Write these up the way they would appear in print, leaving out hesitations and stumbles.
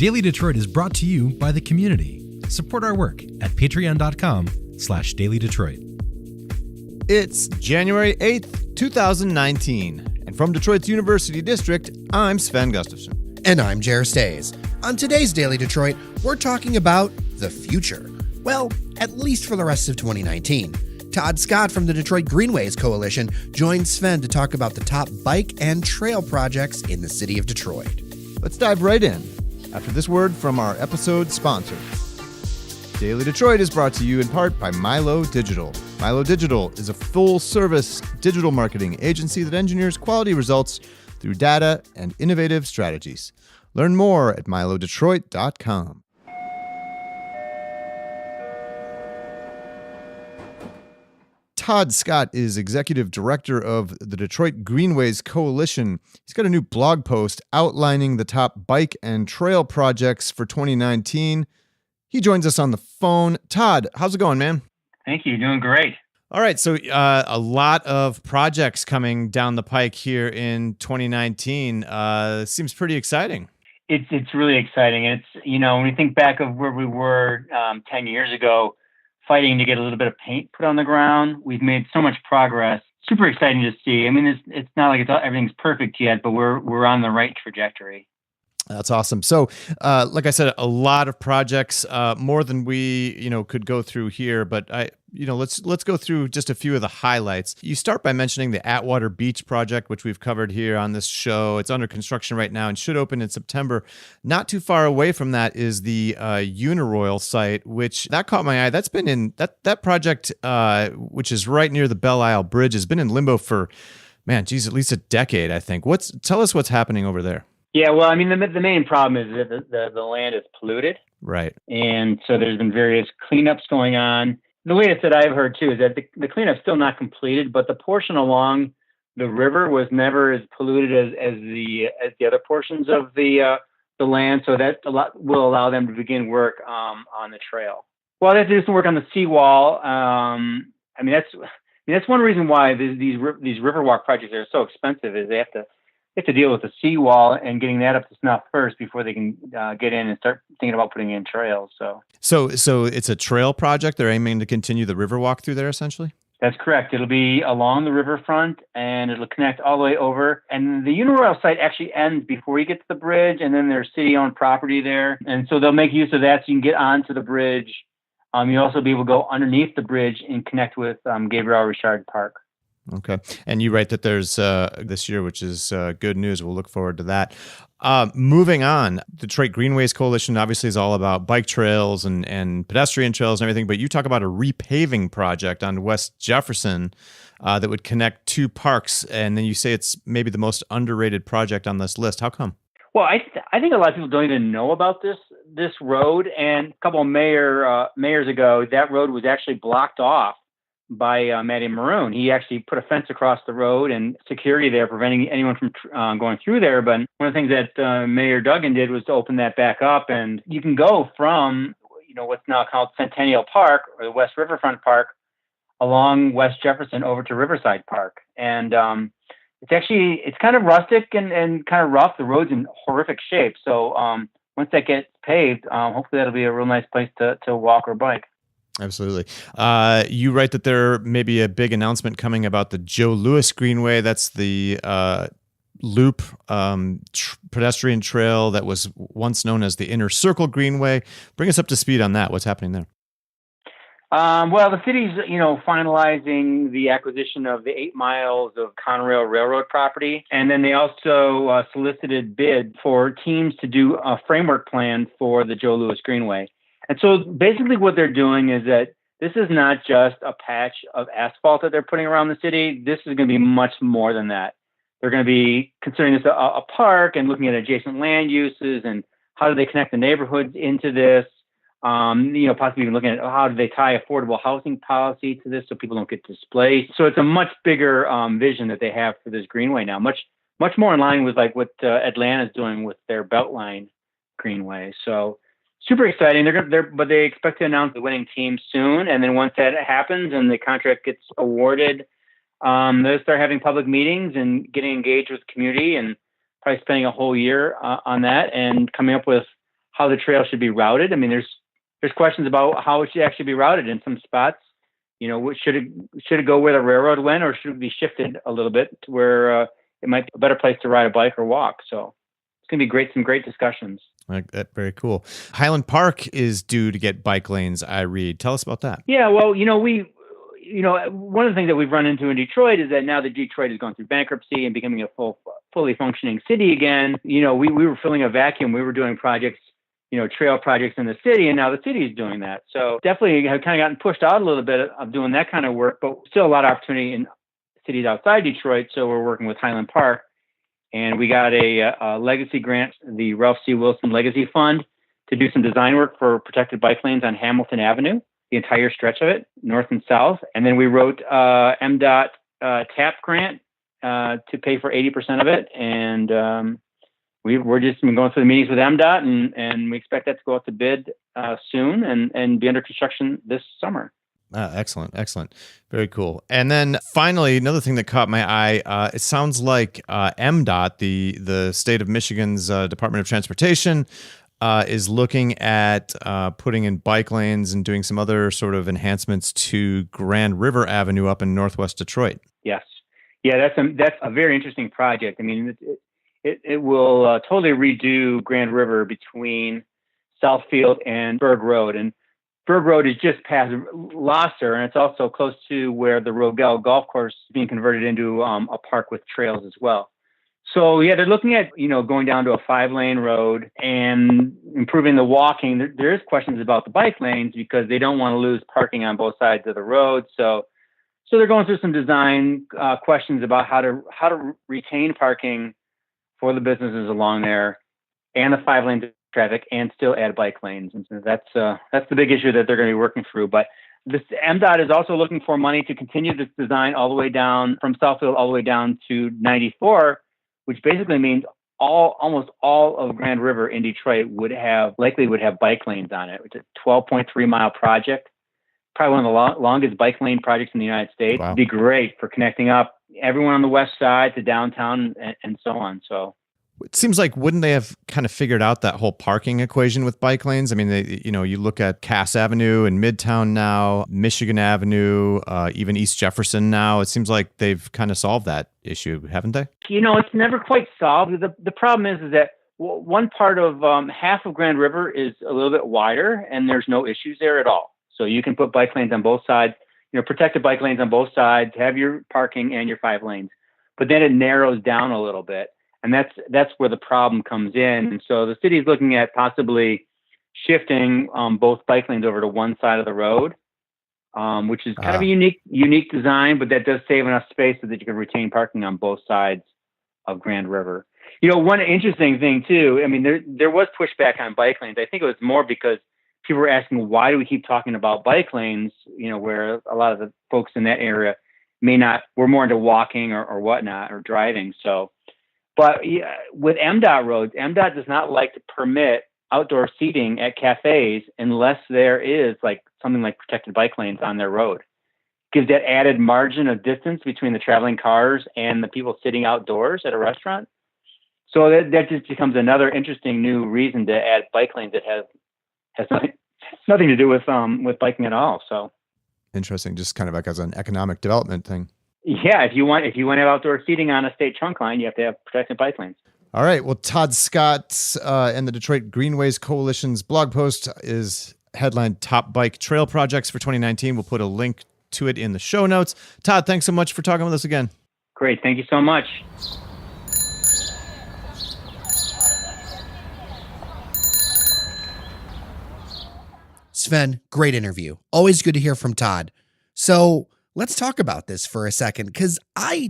Daily Detroit is brought to you by the community. Support our work at patreon.com/dailydetroit. It's January 8th, 2019, and from Detroit's University District, I'm Sven Gustafson. And I'm Jer Stays. On today's Daily Detroit, we're talking about the future. Well, at least for the rest of 2019. Todd Scott from the Detroit Greenways Coalition joins Sven to talk about the top bike and trail projects in the city of Detroit. Let's dive right in after this word from our episode sponsor. Daily Detroit is brought to you in part by Milo Digital. Milo Digital is a full-service digital marketing agency that engineers quality results through data and innovative strategies. Learn more at milodetroit.com. Todd Scott is executive director of the Detroit Greenways Coalition. He's got a new blog post outlining the top bike and trail projects for 2019. He joins us on the phone. Todd, how's it going, man? Thank you. Doing great. All right. So a lot of projects coming down the pike here in 2019. Seems pretty exciting. It's really exciting. It's, when you think back of where we were 10 years ago, fighting to get a little bit of paint put on the ground, we've made so much progress. Super exciting to see. I mean, it's not like everything's perfect yet, but we're on the right trajectory. That's awesome. So, like I said, a lot of projects, more than we, could go through here. But let's go through just a few of the highlights. You start by mentioning the Atwater Beach project, which we've covered here on this show. It's under construction right now and should open in September. Not too far away from that is the Uniroyal site, which that caught my eye. That's been in that project, which is right near the Belle Isle Bridge, has been in limbo for, at least a decade, I think. Tell us what's happening over there. Yeah, well, I mean, the main problem is that the land is polluted. Right. And so there's been various cleanups going on. The latest that I've heard, too, is that the cleanup's still not completed, but the portion along the river was never as polluted as the other portions of the land. So that will allow them to begin work on the trail. Well, they have to do some work on the seawall. That's one reason why these Riverwalk projects are so expensive, is they have to deal with the seawall and getting that up to snuff first before they can get in and start thinking about putting in trails. So it's a trail project. They're aiming to continue the Riverwalk through there, essentially? That's correct. It'll be along the riverfront, and it'll connect all the way over. And the Uniroyal site actually ends before you get to the bridge, and then there's city-owned property there. And so they'll make use of that so you can get onto the bridge. You'll also be able to go underneath the bridge and connect with Gabriel Richard Park. Okay. And you write that there's this year, which is good news. We'll look forward to that. Moving on, Detroit Greenways Coalition obviously is all about bike trails and pedestrian trails and everything, but you talk about a repaving project on West Jefferson that would connect two parks, and then you say it's maybe the most underrated project on this list. How come? Well, I think a lot of people don't even know about this road, and a couple of mayors ago, that road was actually blocked off by Matty Maroon. He actually put a fence across the road and security there, preventing anyone from going through there. But one of the things that Mayor Duggan did was to open that back up, and you can go from what's now called Centennial Park or the West Riverfront Park along West Jefferson over to Riverside Park. And it's kind of rustic and kind of rough. The road's in horrific shape. So once that gets paved, hopefully that'll be a real nice place to walk or bike. Absolutely. You write that there may be a big announcement coming about the Joe Louis Greenway. That's the loop pedestrian trail that was once known as the Inner Circle Greenway. Bring us up to speed on that. What's happening there? Well, the city's, finalizing the acquisition of the 8 miles of Conrail Railroad property. And then they also solicited bid for teams to do a framework plan for the Joe Louis Greenway. And so basically what they're doing is that this is not just a patch of asphalt that they're putting around the city. This is going to be much more than that. They're going to be considering this a park and looking at adjacent land uses and how do they connect the neighborhoods into this. Possibly even looking at how do they tie affordable housing policy to this so people don't get displaced. So it's a much bigger vision that they have for this greenway now, much more in line with like what Atlanta's doing with their Beltline Greenway. So super exciting. But they expect to announce the winning team soon. And then once that happens and the contract gets awarded, they'll start having public meetings and getting engaged with the community and probably spending a whole year on that and coming up with how the trail should be routed. I mean, there's questions about how it should actually be routed in some spots. Should it go where the railroad went, or should it be shifted a little bit to where it might be a better place to ride a bike or walk? So it's going to be some great discussions. Like that, very cool. Highland Park is due to get bike lanes, I read. Tell us about that. Yeah, well, one of the things that we've run into in Detroit is that now that Detroit is going through bankruptcy and becoming a fully functioning city again, we were filling a vacuum. We were doing projects, trail projects in the city, and now the city is doing that. So definitely have kind of gotten pushed out a little bit of doing that kind of work, but still a lot of opportunity in cities outside Detroit. So we're working with Highland Park, and we got a legacy grant, the Ralph C. Wilson Legacy Fund, to do some design work for protected bike lanes on Hamilton Avenue, the entire stretch of it, north and south. And then we wrote MDOT TAP grant to pay for 80% of it. And we're just been going through the meetings with MDOT, and we expect that to go out to bid soon and be under construction this summer. Excellent. Very cool. And then finally, another thing that caught my eye, it sounds like MDOT, the state of Michigan's Department of Transportation, is looking at putting in bike lanes and doing some other sort of enhancements to Grand River Avenue up in Northwest Detroit. Yes. Yeah, that's a very interesting project. I mean, it will totally redo Grand River between Southfield and Berg Road. And Berg Road is just past Lasser, and it's also close to where the Rogel Golf Course is being converted into a park with trails as well. So, yeah, they're looking at, going down to a 5-lane road and improving the walking. There is questions about the bike lanes because they don't want to lose parking on both sides of the road. So they're going through some design questions about how to retain parking for the businesses along there and the 5 lanes of traffic and still add bike lanes. And so that's the big issue that they're going to be working through. But this MDOT is also looking for money to continue this design all the way down from Southfield all the way down to 94, which basically means almost all of Grand River in Detroit would have bike lanes on it. It's a 12.3 mile project, probably one of the longest bike lane projects in the United States. Wow. It'd be great for connecting up everyone on the west side to downtown and so on. So it seems like, wouldn't they have kind of figured out that whole parking equation with bike lanes? I mean, you look at Cass Avenue in Midtown now, Michigan Avenue, even East Jefferson now. It seems like they've kind of solved that issue, haven't they? It's never quite solved. The problem is that one part of half of Grand River is a little bit wider, and there's no issues there at all. So you can put bike lanes on both sides, protected bike lanes on both sides, have your parking and your 5 lanes. But then it narrows down a little bit. And that's where the problem comes in. And so the city is looking at possibly shifting both bike lanes over to one side of the road, which is kind of a unique design, but that does save enough space so that you can retain parking on both sides of Grand River. One interesting thing too, I mean, there was pushback on bike lanes. I think it was more because people were asking, why do we keep talking about bike lanes, where a lot of the folks in that area were more into walking or whatnot or driving. But with MDOT roads, MDOT does not like to permit outdoor seating at cafes unless there is something like protected bike lanes on their road. Gives that added margin of distance between the traveling cars and the people sitting outdoors at a restaurant. So that just becomes another interesting new reason to add bike lanes that has nothing to do with biking at all. So interesting, just kind of like as an economic development thing. Yeah, if you want to have outdoor seating on a state trunk line, you have to have protected bike lanes. All right. Well, Todd Scott and the Detroit Greenways Coalition's blog post is headlined Top Bike Trail Projects for 2019. We'll put a link to it in the show notes. Todd, thanks so much for talking with us again. Great. Thank you so much. Sven, great interview. Always good to hear from Todd. So let's talk about this for a second, because I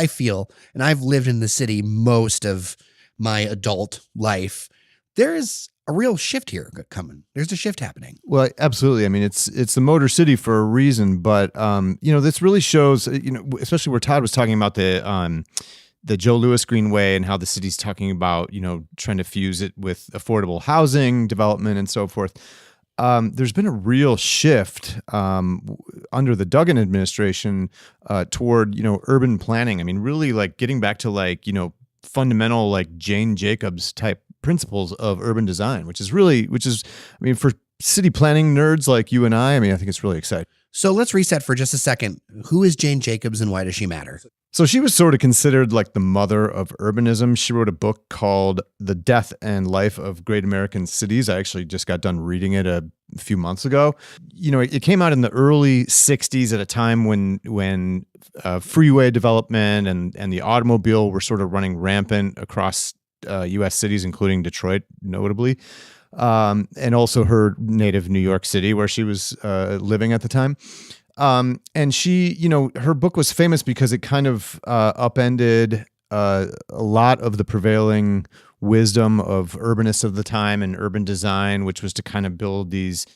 feel, and I've lived in the city most of my adult life, there's a real shift here coming. There's a shift happening. Well, absolutely. I mean, it's the Motor City for a reason, but this really shows, especially where Todd was talking about the Joe Louis Greenway and how the city's talking about, trying to fuse it with affordable housing development and so forth. There's been a real shift under the Duggan administration toward, urban planning. I mean, really getting back to fundamental Jane Jacobs type principles of urban design, which is, I mean, for city planning nerds like you and I mean, I think it's really exciting. So let's reset for just a second. Who is Jane Jacobs and why does she matter? So she was sort of considered like the mother of urbanism. She wrote a book called The Death and Life of Great American Cities. I actually just got done reading it a few months ago. It came out in the early 60s at a time when freeway development and the automobile were sort of running rampant across U.S. cities, including Detroit, notably. And also her native New York City, where she was living at the time. And she, her book was famous because it kind of upended a lot of the prevailing wisdom of urbanists of the time and urban design, which was to kind of build these,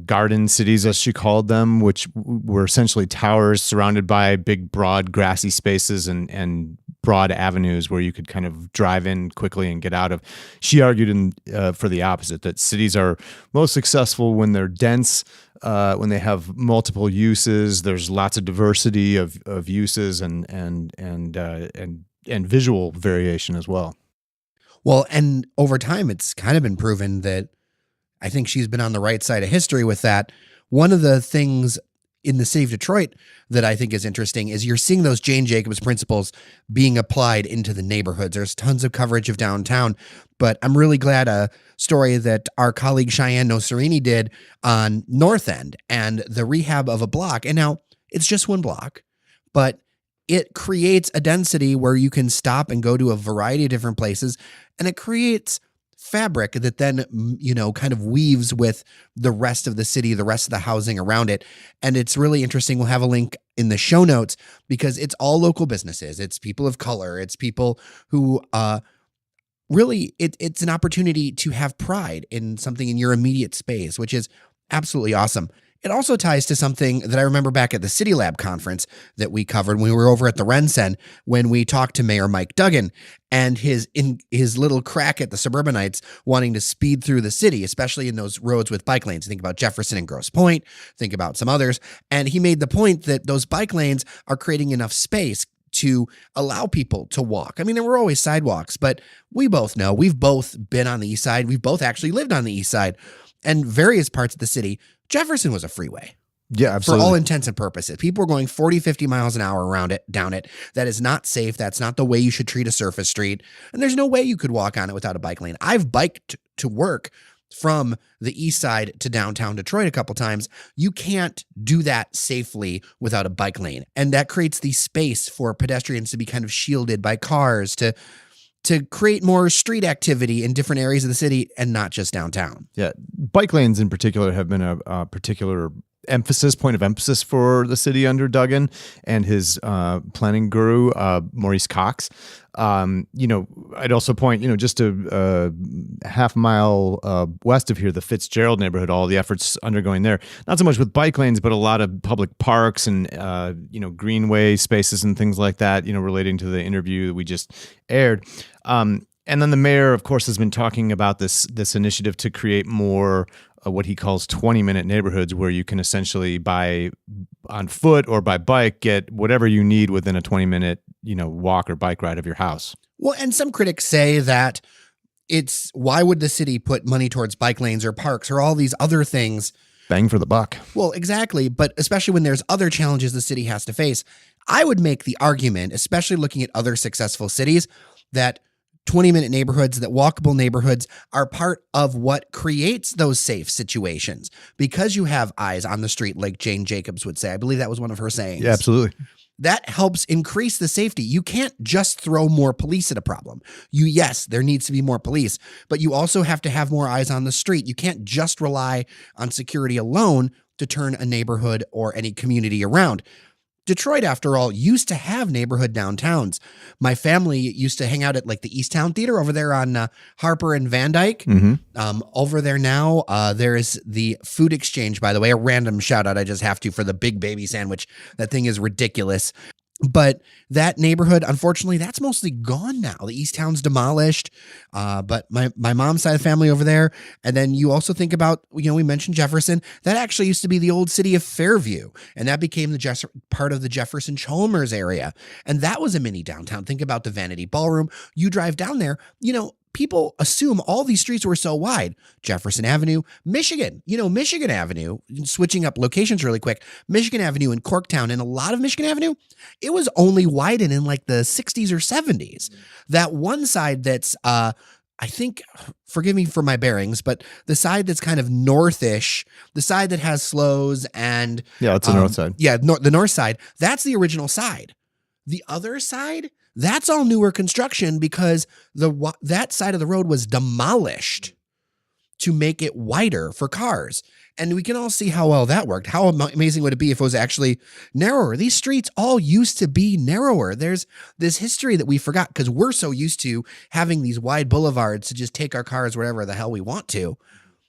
garden cities, as she called them, which were essentially towers surrounded by big, broad, grassy spaces and broad avenues where you could kind of drive in quickly and get out of. She argued for the opposite, that cities are most successful when they're dense, when they have multiple uses. There's lots of diversity of uses and visual variation as well. Well, and over time, it's kind of been proven that I think she's been on the right side of history with that. One of the things in the city of Detroit that I think is interesting is you're seeing those Jane Jacobs principles being applied into the neighborhoods. There's tons of coverage of downtown, but I'm really glad a story that our colleague Cheyenne Noserini did on North End and the rehab of a block. And now it's just one block, but it creates a density where you can stop and go to a variety of different places, and it creates fabric that then, kind of weaves with the rest of the city, the rest of the housing around it. And it's really interesting. We'll have a link in the show notes because it's all local businesses. It's people of color. It's people who really, it's an opportunity to have pride in something in your immediate space, which is absolutely awesome. It also ties to something that I remember back at the City Lab conference that we covered when we were over at the Rensen, when we talked to Mayor Mike Duggan and his little crack at the suburbanites wanting to speed through the city, especially in those roads with bike lanes. Think about Jefferson and Grosse Pointe, think about some others. And he made the point that those bike lanes are creating enough space to allow people to walk. I mean, there were always sidewalks, but we both know, we've both been on the east side. We've both actually lived on the east side, and various parts of the city. Jefferson was a freeway. Yeah, absolutely. For all intents and purposes. People were going 40, 50 miles an hour down it. That is not safe. That's not the way you should treat a surface street. And there's no way you could walk on it without a bike lane. I've biked to work from the east side to downtown Detroit a couple times. You can't do that safely without a bike lane. And that creates the space for pedestrians to be kind of shielded by cars, to create more street activity in different areas of the city and not just downtown. Yeah. Bike lanes in particular have been a particular point of emphasis for the city under Duggan and his planning guru, Maurice Cox. I'd also point, just a half mile west of here, the Fitzgerald neighborhood, all the efforts undergoing there, not so much with bike lanes, but a lot of public parks and, greenway spaces and things like that, relating to the interview that we just aired. And then the mayor, of course, has been talking about this initiative to create more what he calls 20-minute neighborhoods, where you can essentially on foot or by bike get whatever you need within a 20-minute walk or bike ride of your house. Well, and some critics say that why would the city put money towards bike lanes or parks or all these other things? Bang for the buck. Well, exactly. But especially when there's other challenges the city has to face, I would make the argument, especially looking at other successful cities, that 20-minute neighborhoods, that walkable neighborhoods are part of what creates those safe situations, because you have eyes on the street, like Jane Jacobs would say. I believe that was one of her sayings. Yeah, absolutely. That helps increase the safety. You can't just throw more police at a problem. Yes, there needs to be more police, but you also have to have more eyes on the street. You can't just rely on security alone to turn a neighborhood or any community around. Detroit, after all, used to have neighborhood downtowns. My family used to hang out at like the Easttown Theater over there on Harper and Van Dyke. Mm-hmm. Over there now, there is the Food Exchange, by the way, a random shout out I just have to for the Big Baby Sandwich. That thing is ridiculous. But that neighborhood, unfortunately, that's mostly gone now. The East Town's demolished. But my mom's side of the family over there. And then you also think about, we mentioned Jefferson. That actually used to be the old city of Fairview. And that became part of the Jefferson-Chalmers area. And that was a mini downtown. Think about the Vanity Ballroom. You drive down there, people assume all these streets were so wide. Jefferson Avenue, Michigan, Michigan Avenue, switching up locations really quick, Michigan Avenue in Corktown and a lot of Michigan Avenue, it was only widened in like the 60s or 70s. That one side that's, I think, forgive me for my bearings, but the side that's kind of northish, the side that has slows and... Yeah, it's the north side. Yeah, the north side, that's the original side. The other side, that's all newer construction because that side of the road was demolished to make it wider for cars. And we can all see how well that worked. How amazing would it be if it was actually narrower? These streets all used to be narrower. There's this history that we forgot because we're so used to having these wide boulevards to just take our cars wherever the hell we want to.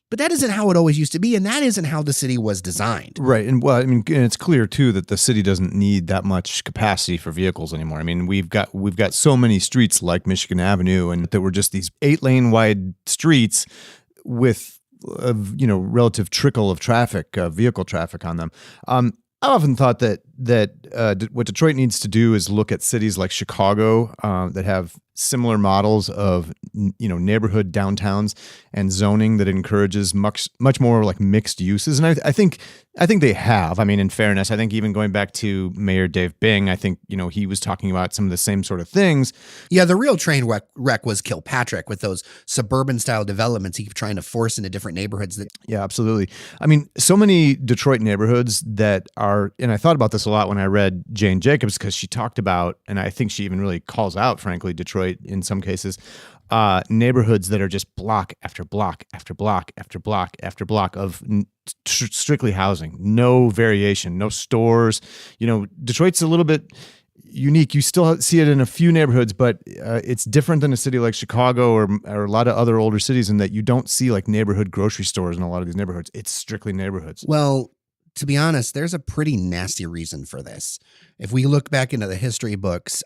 But that isn't how it always used to be, and that isn't how the city was designed. Right. And well, I mean, and it's clear too that the city doesn't need that much capacity for vehicles anymore. I mean, we've got so many streets like Michigan Avenue, and there were just these 8-lane wide streets with relative trickle of traffic, vehicle traffic on them. I've often thought that what Detroit needs to do is look at cities like Chicago that have similar models of neighborhood downtowns and zoning that encourages much more like mixed uses. And I think they have. I mean, in fairness, I think even going back to Mayor Dave Bing, I think he was talking about some of the same sort of things. Yeah, the real train wreck was Kilpatrick with those suburban style developments he kept trying to force into different neighborhoods. Yeah, absolutely. I mean, so many Detroit neighborhoods that are, and I thought about this a lot when I read Jane Jacobs because she talked about, and I think she even really calls out, frankly, Detroit in some cases, neighborhoods that are just block after block after block after block after block of strictly housing, no variation, no stores. Detroit's a little bit unique. You still see it in a few neighborhoods, but it's different than a city like Chicago or a lot of other older cities in that you don't see like neighborhood grocery stores in a lot of these neighborhoods. It's strictly neighborhoods. Well, to be honest, there's a pretty nasty reason for this. If we look back into the history books,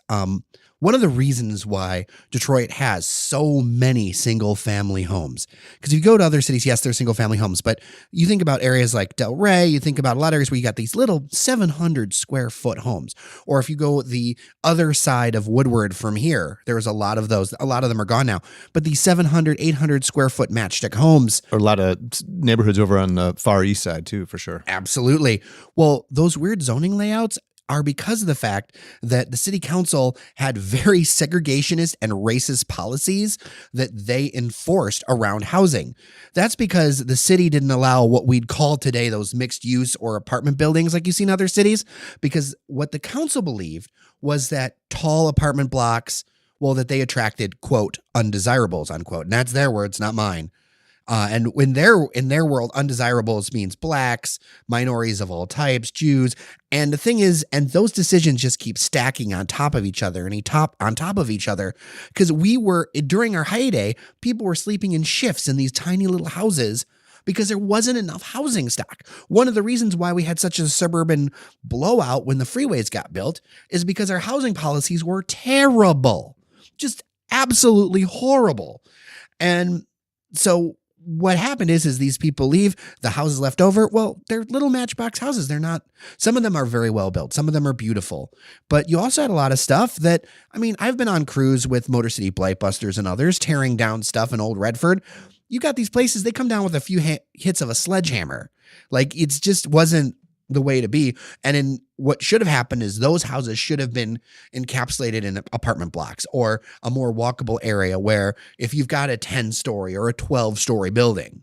one of the reasons why Detroit has so many single-family homes, because if you go to other cities, yes, there's single-family homes, but you think about areas like Delray, you think about a lot of areas where you got these little 700-square-foot homes. Or if you go the other side of Woodward from here, there was a lot of those. A lot of them are gone now. But these 700, 800-square-foot matchstick homes. Or a lot of neighborhoods over on the far east side, too, for sure. Absolutely. Well, those weird zoning layouts are because of the fact that the city council had very segregationist and racist policies that they enforced around housing. That's because the city didn't allow what we'd call today those mixed use or apartment buildings like you see in other cities, because what the council believed was that tall apartment blocks, well, that they attracted, quote, undesirables, unquote. And that's their words, not mine. And in their world, undesirables means blacks, minorities of all types, Jews. And the thing is, and those decisions just keep stacking on top of each other on top of each other. Because during our heyday, people were sleeping in shifts in these tiny little houses because there wasn't enough housing stock. One of the reasons why we had such a suburban blowout when the freeways got built is because our housing policies were terrible, just absolutely horrible. And so what happened is these people leave, the houses left over, well, they're little matchbox houses. They're not, some of them are very well built. Some of them are beautiful, but you also had a lot of stuff that, I mean, I've been on crews with Motor City Blightbusters and others tearing down stuff in Old Redford. You got these places, they come down with a few hits of a sledgehammer. Like it just wasn't the way to be. And in what should have happened is those houses should have been encapsulated in apartment blocks or a more walkable area where if you've got a 10-story or a 12-story building,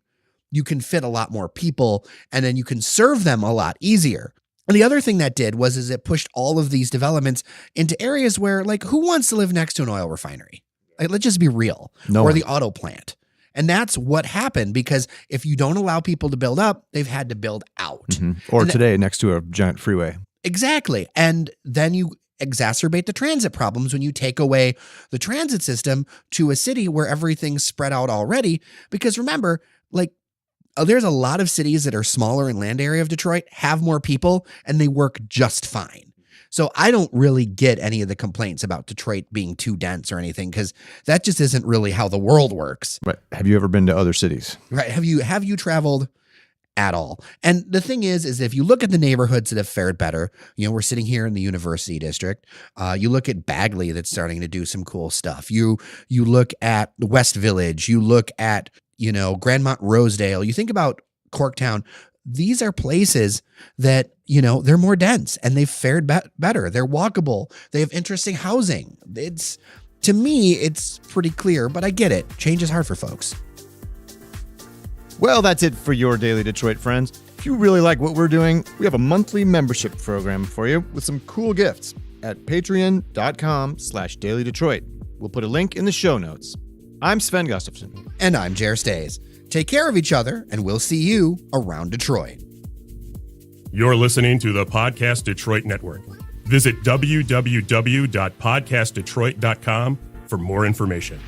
you can fit a lot more people and then you can serve them a lot easier. And the other thing that did was it pushed all of these developments into areas where, like, who wants to live next to an oil refinery? Like, let's just be real. No or one. The auto plant. And that's what happened, because if you don't allow people to build up, they've had to build out. Mm-hmm. Or today next to a giant freeway. Exactly. And then you exacerbate the transit problems when you take away the transit system to a city where everything's spread out already. Because remember, like, there's a lot of cities that are smaller in land area of Detroit, have more people, and they work just fine. So I don't really get any of the complaints about Detroit being too dense or anything, because that just isn't really how the world works. Right. Have you ever been to other cities? Right. Have you traveled at all. And the thing is if you look at the neighborhoods that have fared better, we're sitting here in the University District. You look at Bagley that's starting to do some cool stuff. You look at the West Village. You look at, Grandmont Rosedale. You think about Corktown. These are places that, they're more dense and they've fared better. They're walkable. They have interesting housing. To me, it's pretty clear, but I get it. Change is hard for folks. Well, that's it for your Daily Detroit friends. If you really like what we're doing, we have a monthly membership program for you with some cool gifts at patreon.com/dailydetroit. We'll put a link in the show notes. I'm Sven Gustafson. And I'm Jer Stays. Take care of each other, and we'll see you around Detroit. You're listening to the Podcast Detroit Network. Visit www.podcastdetroit.com for more information.